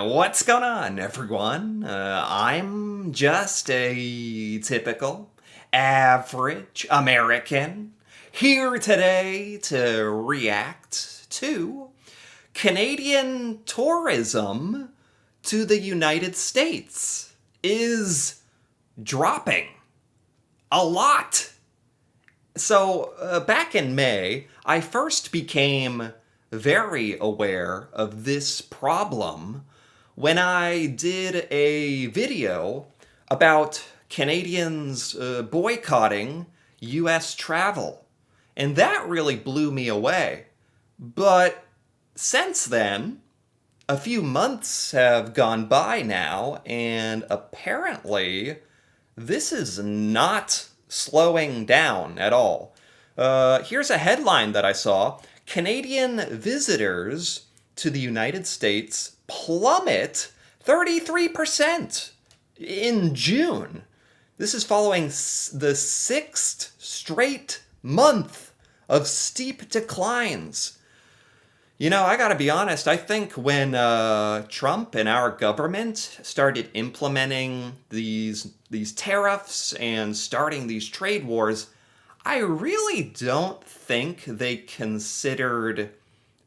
What's going on, everyone? I'm just a typical, average American here today to react to Canadian tourism to the United States is dropping a lot. So, back in May, I first became very aware of this problem when I did a video about Canadians boycotting US travel. And that really blew me away. But since then, a few months have gone by now, and apparently this is not slowing down at all. Here's a headline that I saw: Canadian visitors to the United States plummet 33% in June. This is following the sixth straight month of steep declines. You know, I gotta be honest, I think when Trump and our government started implementing these tariffs and starting these trade wars, I really don't think they considered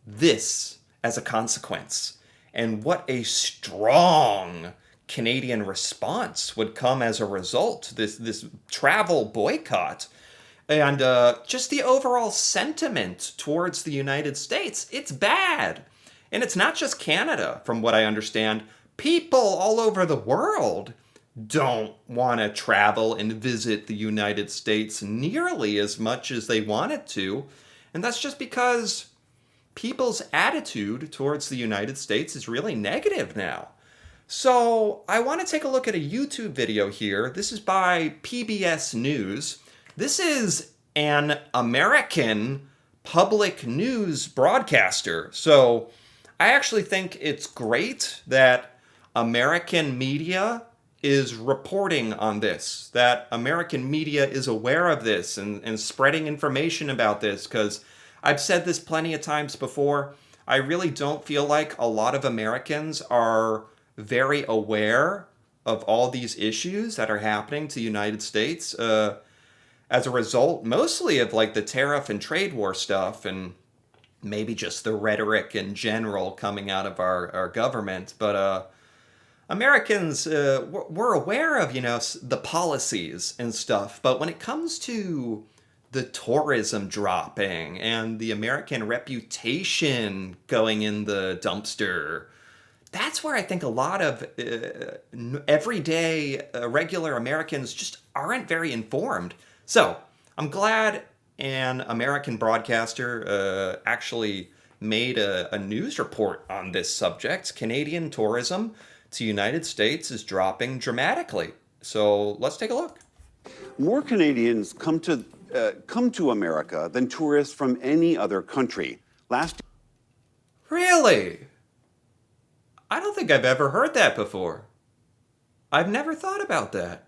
this as a consequence. And what a strong Canadian response would come as a result, this travel boycott. And just the overall sentiment towards the United States, it's bad. And it's not just Canada, from what I understand. People all over the world don't want to travel and visit the United States nearly as much as they wanted to. And that's just because people's attitude towards the United States is really negative now. So I want to take a look at a YouTube video here. This is by PBS News. This is an American public news broadcaster. So I actually think it's great that American media is reporting on this, that American media is aware of this and spreading information about this, because I've said this plenty of times before. I really don't feel like a lot of Americans are very aware of all these issues that are happening to the United States as a result, mostly of like the tariff and trade war stuff, and maybe just the rhetoric in general coming out of our government. But Americans, we're aware of, the policies and stuff. But when it comes to the tourism dropping and the American reputation going in the dumpster, that's where I think a lot of everyday, regular Americans just aren't very informed. So I'm glad an American broadcaster actually made a news report on this subject. Canadian tourism to United States is dropping dramatically. So let's take a look. More Canadians come to America than tourists from any other country. Really? I don't think I've ever heard that before. I've never thought about that.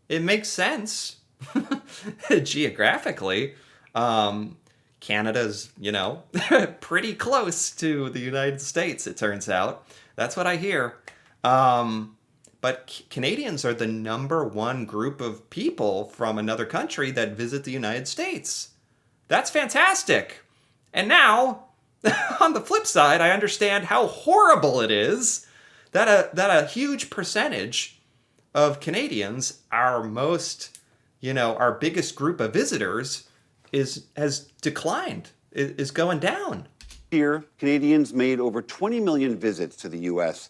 It makes sense. Geographically, Canada's, pretty close to the United States, it turns out. That's what I hear. But Canadians are the number one group of people from another country that visit the United States. That's fantastic. And now, on the flip side, I understand how horrible it is that a huge percentage of Canadians, our biggest group of visitors, has declined, is going down. Here, Canadians made over 20 million visits to the U.S.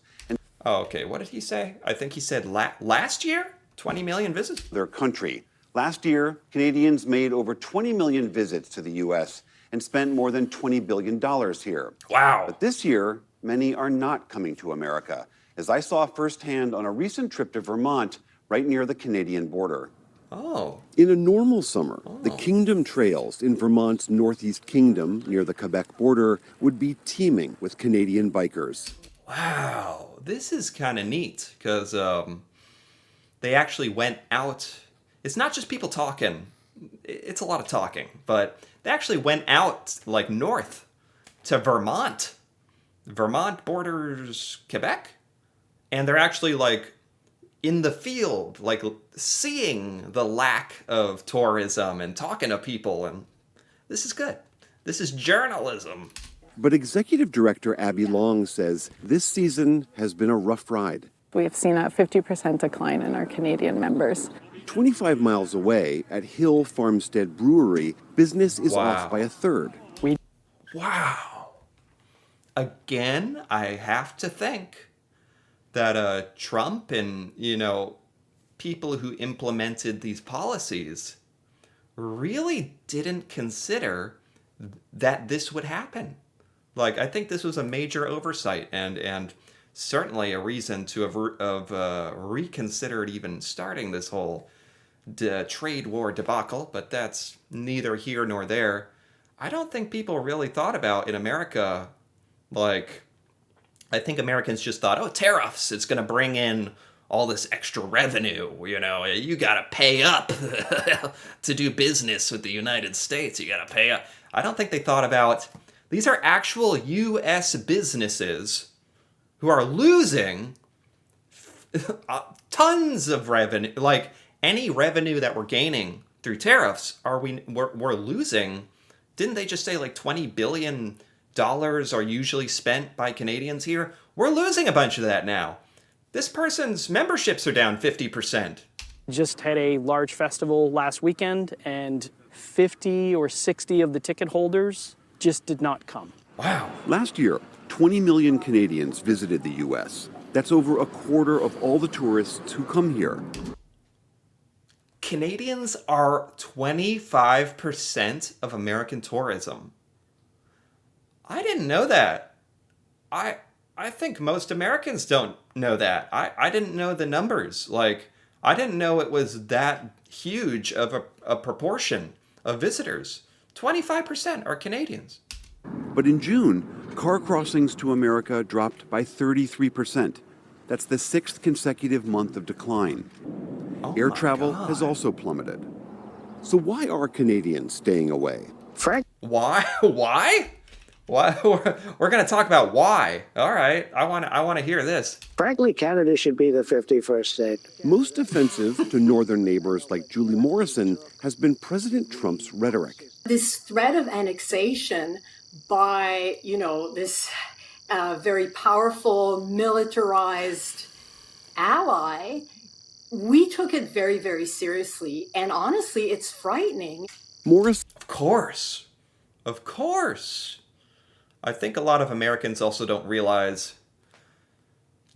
Oh, okay. What did he say? I think he said last year, 20 million visits? Their country. Last year, Canadians made over 20 million visits to the U.S. and spent more than $20 billion here. Wow. But this year, many are not coming to America, as I saw firsthand on a recent trip to Vermont, right near the Canadian border. Oh. In a normal summer, the Kingdom Trails in Vermont's Northeast Kingdom, near the Quebec border, would be teeming with Canadian bikers. Wow. This is kind of neat, because they actually went out. It's not just people talking. It's a lot of talking, but they actually went out like north to Vermont. Vermont borders Quebec, and they're actually like in the field, like seeing the lack of tourism and talking to people. And this is good. This is journalism. But Executive Director Abby Long says this season has been a rough ride. We have seen a 50% decline in our Canadian members. 25 miles away at Hill Farmstead Brewery, business is off by a third. Wow. Again, I have to think that Trump and, people who implemented these policies really didn't consider that this would happen. Like, I think this was a major oversight and certainly a reason to have reconsidered even starting this whole trade war debacle, but that's neither here nor there. I don't think people really thought about in America, like, I think Americans just thought, oh, tariffs, it's going to bring in all this extra revenue. You got to pay up to do business with the United States. You got to pay up. I don't think they thought about these are actual U.S. businesses who are losing tons of revenue. Like, any revenue that we're gaining through tariffs, we're losing. Didn't they just say like $20 billion are usually spent by Canadians here? We're losing a bunch of that now. This person's memberships are down 50%. Just had a large festival last weekend, and 50 or 60 of the ticket holders just did not come. Wow. Last year, 20 million Canadians visited the U.S. That's over a quarter of all the tourists who come here. Canadians are 25% of American tourism. I didn't know that. I think most Americans don't know that. I didn't know the numbers. Like, I didn't know it was that huge of a proportion of visitors. 25% are Canadians. But in June, car crossings to America dropped by 33%. That's the sixth consecutive month of decline. Air travel has also plummeted. So why are Canadians staying away? Why? Why? We're going to talk about why. All right. I want to hear this. Frankly, Canada should be the 51st state. Most offensive to northern neighbors like Julie Morrison has been President Trump's rhetoric. This threat of annexation by, this very powerful militarized ally, we took it very, very seriously. And honestly, it's frightening. Of course. I think a lot of Americans also don't realize,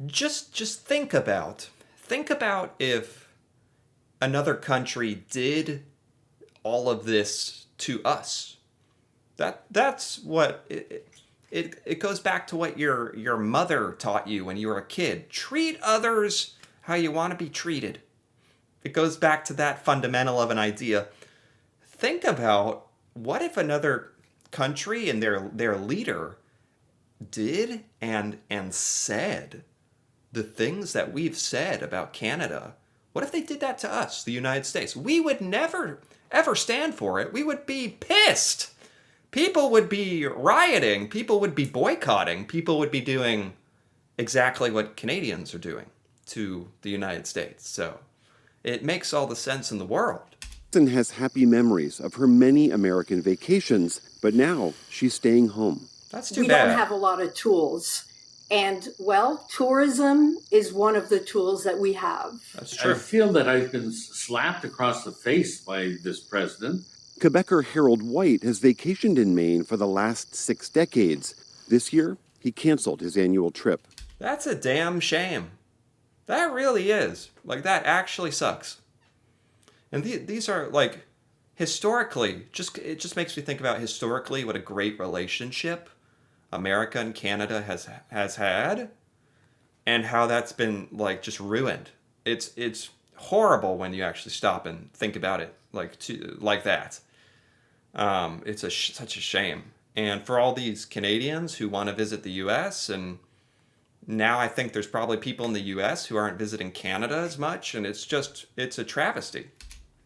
just think about if another country did all of this to us. That's what it goes back to what your mother taught you when you were a kid. Treat others how you want to be treated. It goes back to that fundamental of an idea. Think about what if another country and their leader did and said the things that we've said about Canada. What if they did that to us, the United States? We would never ever stand for it. We would be pissed. People would be rioting. People would be boycotting. People would be doing exactly what Canadians are doing to the United States. So it makes all the sense in the world. Morrison has happy memories of her many American vacations, but now she's staying home. That's too bad. We don't have a lot of tools. And, tourism is one of the tools that we have. That's true. I feel that I've been slapped across the face by this president. Quebecer Harold White has vacationed in Maine for the last 6 decades. This year, he canceled his annual trip. That's a damn shame. That really is. Like, that actually sucks. And these are, like, historically, it just makes me think about historically what a great relationship America and Canada has had, and how that's been, like, just ruined. It's horrible when you actually stop and think about it like that. It's such a shame. And for all these Canadians who want to visit the U.S., and now I think there's probably people in the U.S. who aren't visiting Canada as much, and it's a travesty.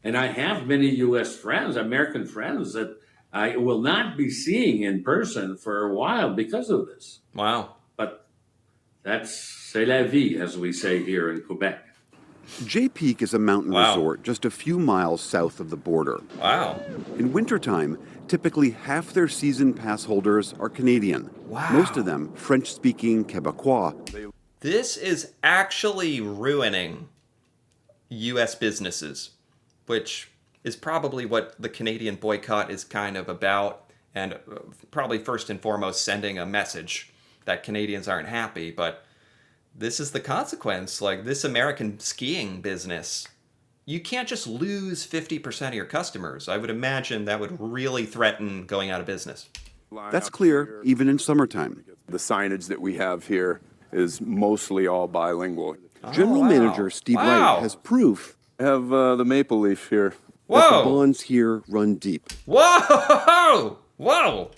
And I have many U.S. friends, American friends, that I will not be seeing in person for a while because of this. Wow. But That's c'est la vie, as we say here in Quebec. Jay Peak is a mountain Wow. resort just a few miles south of the border. Wow. In wintertime, typically half their season pass holders are Canadian. Wow. Most of them French-speaking Quebecois. This is actually ruining U.S. businesses, which is probably what the Canadian boycott is kind of about, and probably first and foremost sending a message that Canadians aren't happy, but this is the consequence. Like, this American skiing business, you can't just lose 50% of your customers. I would imagine that would really threaten going out of business. That's clear even in summertime. The signage that we have here is mostly all bilingual. General wow. Manager Steve Wow. Wright has proof I have the maple leaf here. that the Whoa! bonds here run deep. Whoa! Whoa!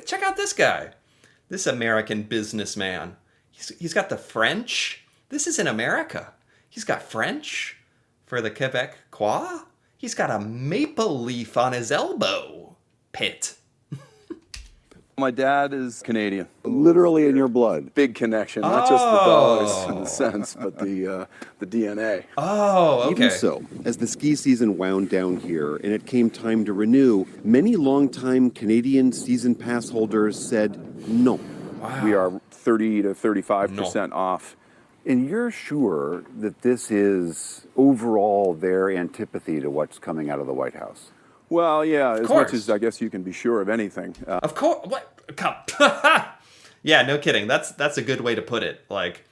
Check out this guy. This American businessman. He's got the French. This is in America. He's got French for the Quebecois. He's got a maple leaf on his elbow pit. My dad is Canadian. Literally in your blood. Big connection, not just the dollars and the cents, but the DNA. Oh, okay. Even so, as the ski season wound down here and it came time to renew, many longtime Canadian season pass holders said no. We are 30 to 35% off. And you're sure that this is overall their antipathy to what's coming out of the White House? Well, yeah, as course. much as I guess you can be sure of anything. Of course. What? Come. Yeah, no kidding. That's a good way to put it. Like,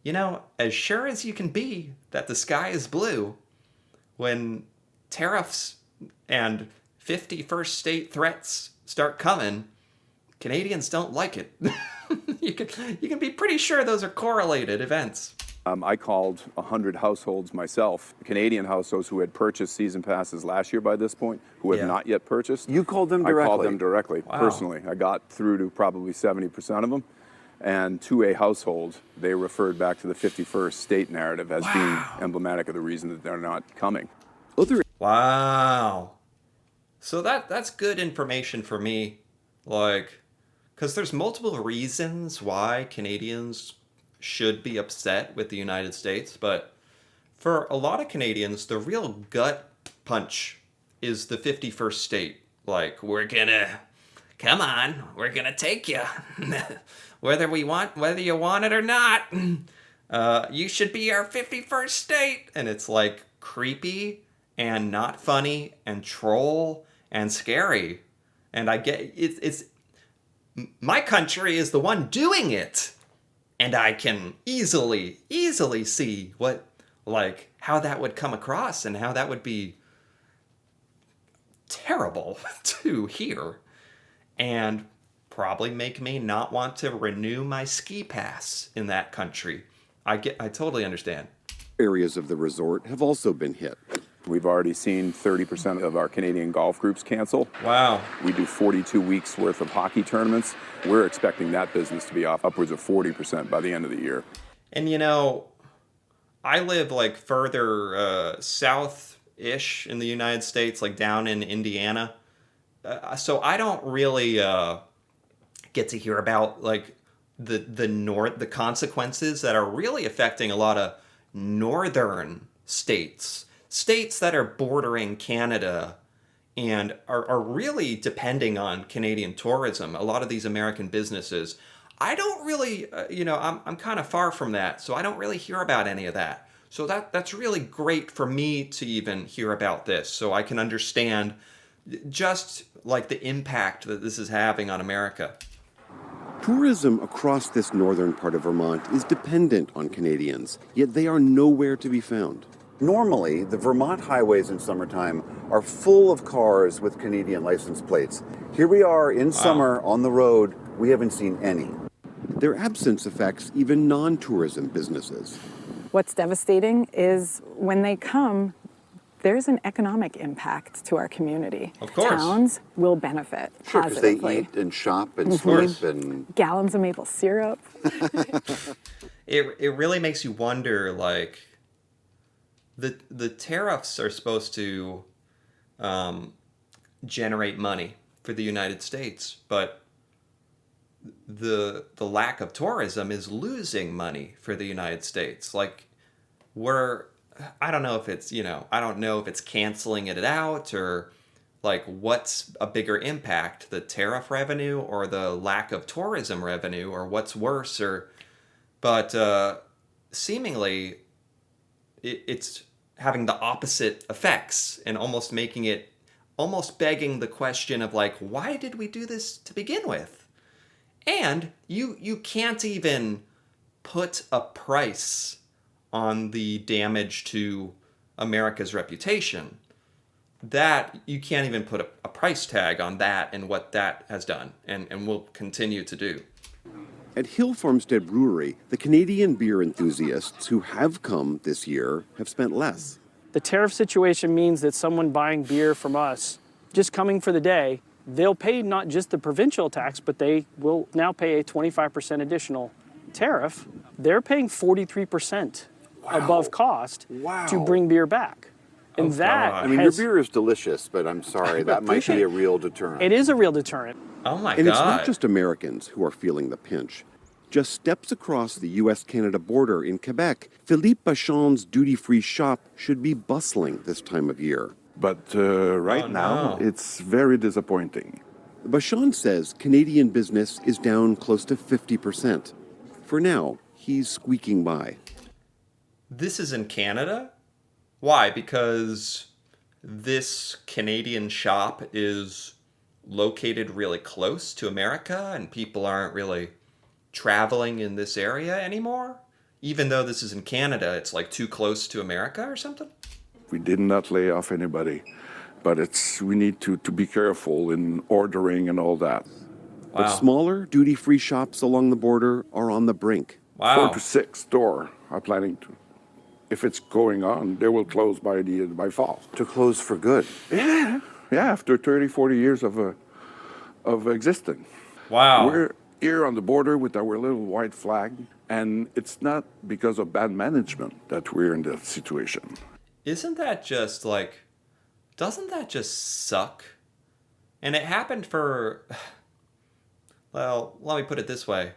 you know, as sure as you can be that the sky is blue, when tariffs and 51st state threats start coming, Canadians don't like it. You can be pretty sure those are correlated events. I called 100 households myself, Canadian households who had purchased season passes last year by this point, who have Yeah. not yet purchased. You called them I directly? called them directly, personally. I got through to probably 70% of them. And to a household, they referred back to the 51st state narrative as being emblematic of the reason that they're not coming. Wow. So that's good information for me. Like, because there's multiple reasons why Canadians should be upset with the United States, but for a lot of Canadians, the real gut punch is the 51st state. Like, we're gonna take you. whether you want it or not. You should be our 51st state. And it's like creepy and not funny and troll and scary. And I get it's my country is the one doing it. And I can easily see how that would come across and how that would be terrible to hear. And probably make me not want to renew my ski pass in that country. I totally understand. Areas of the resort have also been hit. We've already seen 30% of our Canadian golf groups cancel. Wow. We do 42 weeks worth of hockey tournaments. We're expecting that business to be off upwards of 40% by the end of the year. And you know, I live like further south-ish in the United States, like down in Indiana. So I don't really get to hear about like the consequences that are really affecting a lot of northern states that are bordering Canada and are really depending on Canadian tourism. A lot of these American businesses, I don't really, I'm kind of far from that, so I don't really hear about any of that. So that's really great for me to even hear about this, so I can understand just like the impact that this is having on America. Tourism across this northern part of Vermont is dependent on Canadians, yet they are nowhere to be found. Normally, the Vermont highways in summertime are full of cars with Canadian license plates. Here we are in summer on the road. We haven't seen any. Their absence affects even non-tourism businesses. What's devastating is when they come, there's an economic impact to our community. Of course. Towns will benefit Sure, because they positively. eat and shop and course. sleep and... Gallons of maple syrup. It really makes you wonder, like, the tariffs are supposed to generate money for the United States, but the lack of tourism is losing money for the United States. Like, I don't know if it's, I don't know if it's canceling it out, or like what's a bigger impact, the tariff revenue or the lack of tourism revenue, or what's worse, but seemingly it's having the opposite effects and almost begging the question of like, why did we do this to begin with? And you can't even put a price on the damage to America's reputation. That you can't even put a price tag on that and what that has done and will continue to do. At Hill Farmstead Brewery, the Canadian beer enthusiasts who have come this year have spent less. The tariff situation means that someone buying beer from us, just coming for the day, they'll pay not just the provincial tax, but they will now pay a 25% additional tariff. They're paying 43% above cost to bring beer back. And your beer is delicious, but I'm sorry, that might be a real deterrent. It is a real deterrent. Oh my God. And it's not just Americans who are feeling the pinch. Just steps across the U.S.-Canada border in Quebec, Philippe Bachon's duty-free shop should be bustling this time of year. But right now, it's very disappointing. Bachon says Canadian business is down close to 50%. For now, he's squeaking by. This is in Canada? Why? Because this Canadian shop is located really close to America and people aren't really traveling in this area anymore? Even though this is in Canada, it's like too close to America or something? We did not lay off anybody, but we need to be careful in ordering and all that. Wow. But smaller duty-free shops along the border are on the brink. Wow. 4 to 6 stores are planning to. If it's going on, they will close by fall. To close for good. Yeah, after 30, 40 years of existing. Wow. We're here on the border with our little white flag, and it's not because of bad management that we're in that situation. Doesn't that just suck? And it happened for, well, let me put it this way.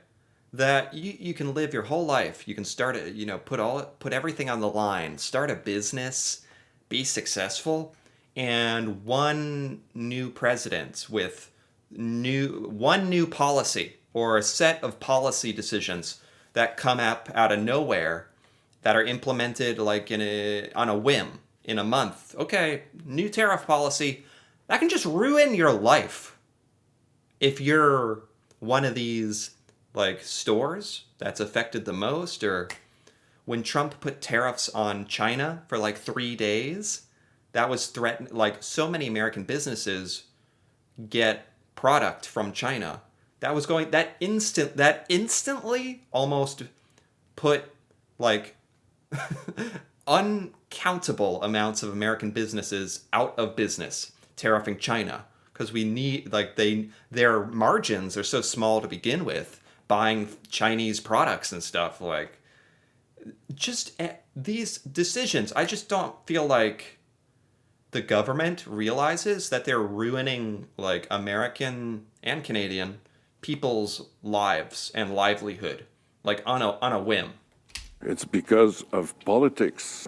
That you can live your whole life. You can start it, put everything on the line, start a business, be successful, and one new president with one new policy or a set of policy decisions that come up out of nowhere that are implemented like on a whim in a month. Okay, new tariff policy that can just ruin your life if you're one of these like stores that's affected the most. Or when Trump put tariffs on China for like 3 days, that was threatened. Like so many American businesses get product from China. That instantly almost put like uncountable amounts of American businesses out of business, tariffing China, because we need their margins are so small to begin with. Buying Chinese products and stuff, like just these decisions, I just don't feel like the government realizes that they're ruining like American and Canadian people's lives and livelihood, like on a whim. It's because of politics.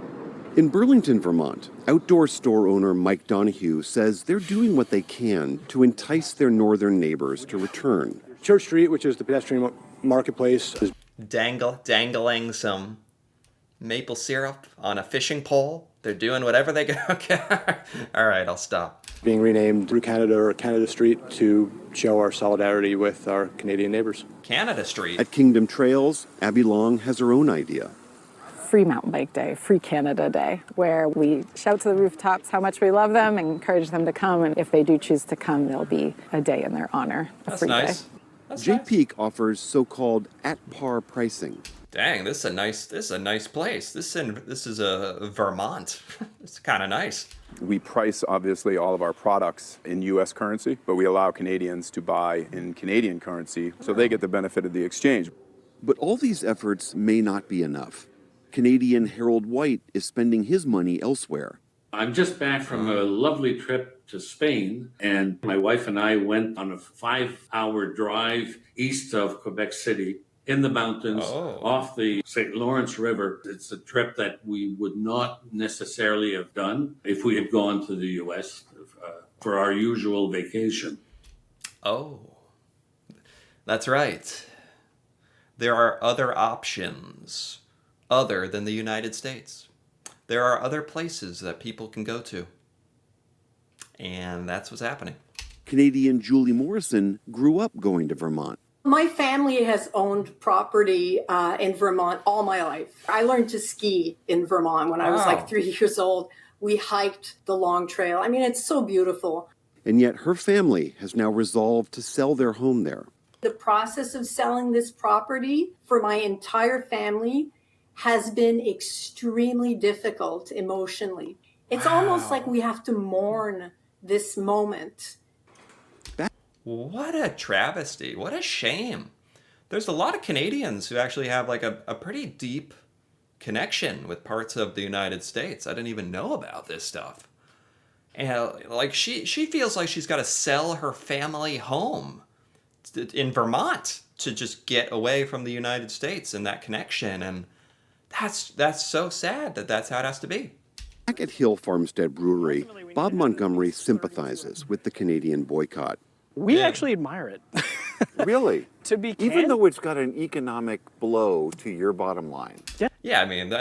In Burlington, Vermont, outdoor store owner Mike Donahue says they're doing what they can to entice their northern neighbors to return. Church Street, which is the pedestrian marketplace, is dangling some maple syrup on a fishing pole. They're doing whatever they can. Okay. All right, I'll stop. Being renamed Brew Canada or Canada Street to show our solidarity with our Canadian neighbors. Canada Street. At Kingdom Trails, Abby Long has her own idea. Free Mountain Bike Day, Free Canada Day, where we shout to the rooftops how much we love them and encourage them to come. And if they do choose to come, there'll be a day in their honor, a free day. J Peak offers so-called at-par pricing. Dang, this is a nice place. This is a Vermont. It's kind of nice. We price, obviously, all of our products in U.S. currency, but we allow Canadians to buy in Canadian currency, so they get the benefit of the exchange. But all these efforts may not be enough. Canadian Harold White is spending his money elsewhere. I'm just back from a lovely trip to Spain, and my wife and I went on a 5-hour drive east of Quebec City in the mountains off the St. Lawrence River. It's a trip that we would not necessarily have done if we had gone to the U.S. For our usual vacation. Oh, that's right. There are other options other than the United States. There are other places that people can go to. And that's what's happening. Canadian Julie Morrison grew up going to Vermont. My family has owned property in Vermont all my life. I learned to ski in Vermont when I was like 3 years old. We hiked the Long Trail. I mean, it's so beautiful. And yet her family has now resolved to sell their home there. The process of selling this property for my entire family has been extremely difficult emotionally. It's almost like we have to mourn this moment. What a travesty. What a shame. There's a lot of Canadians who actually have like a pretty deep connection with parts of the United States. I didn't even know about this stuff. And like she feels like she's got to sell her family home in Vermont to just get away from the United States and that connection. And that's so sad that that's how it has to be. Back at Hill Farmstead Brewery, Bob Montgomery sympathizes with the Canadian boycott. We actually admire it. Really? To be candid, even though it's got an economic blow to your bottom line. Yeah, I mean,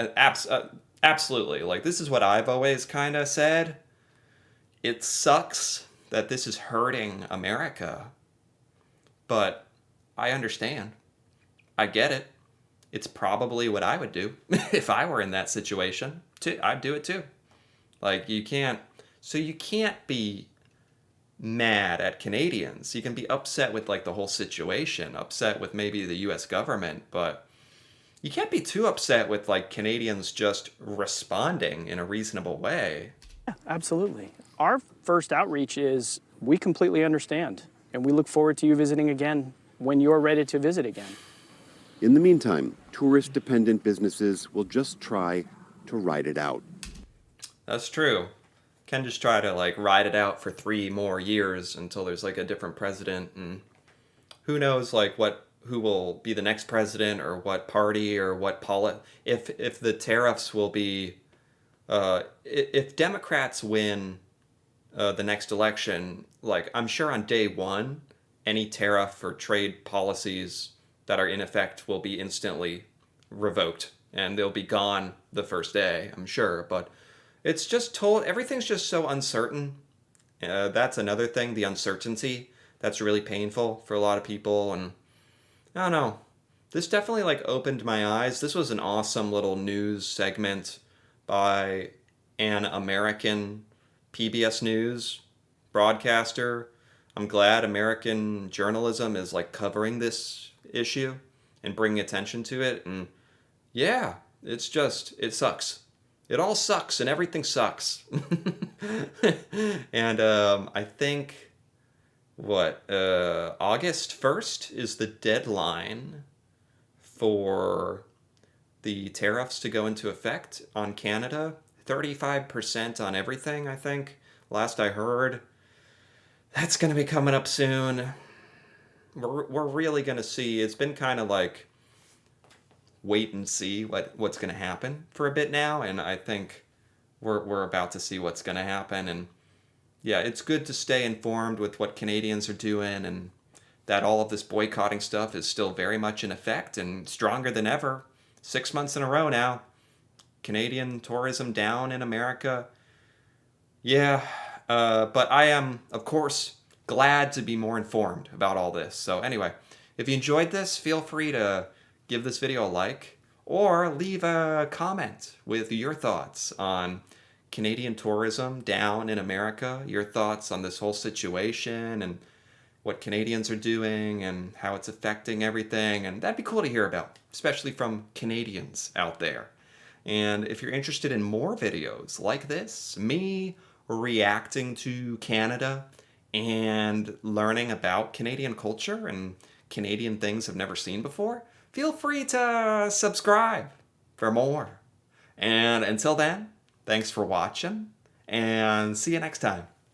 absolutely. Like, this is what I've always kind of said. It sucks that this is hurting America, but I understand. I get it. It's probably what I would do if I were in that situation. I'd do it too. Like, you can't be mad at Canadians. You can be upset with like the whole situation, upset with maybe the US government, but you can't be too upset with like Canadians just responding in a reasonable way. Yeah, absolutely. Our first outreach is we completely understand, and we look forward to you visiting again when you're ready to visit again. In the meantime, tourist-dependent businesses will just try to ride it out. That's true. Can just try to like ride it out for 3 more years until there's like a different president, and who knows like who will be the next president or what party or what if the tariffs will be if Democrats win the next election, like I'm sure on day 1 any tariff or trade policies that are in effect will be instantly revoked and they'll be gone the first day, I'm sure. But it's just everything's just so uncertain. That's another thing, the uncertainty. That's really painful for a lot of people. And I don't know. This definitely like opened my eyes. This was an awesome little news segment by an American PBS News broadcaster. I'm glad American journalism is like covering this issue and bringing attention to it. And yeah, it sucks. It all sucks and everything sucks. And I think, August 1st is the deadline for the tariffs to go into effect on Canada. 35% on everything, I think. Last I heard. That's going to be coming up soon. We're really going to see. It's been kind of like wait and see what's going to happen for a bit now, and I think we're about to see what's going to happen. And yeah, it's good to stay informed with what Canadians are doing, and that all of this boycotting stuff is still very much in effect and stronger than ever. 6 months in a row now. Canadian tourism down in America. Yeah, but I am, of course, glad to be more informed about all this. So anyway, if you enjoyed this, feel free to give this video a like or leave a comment with your thoughts on Canadian tourism down in America, your thoughts on this whole situation and what Canadians are doing and how it's affecting everything. And that'd be cool to hear about, especially from Canadians out there. And if you're interested in more videos like this, me reacting to Canada and learning about Canadian culture and Canadian things I've never seen before, feel free to subscribe for more. And until then, thanks for watching, and see you next time.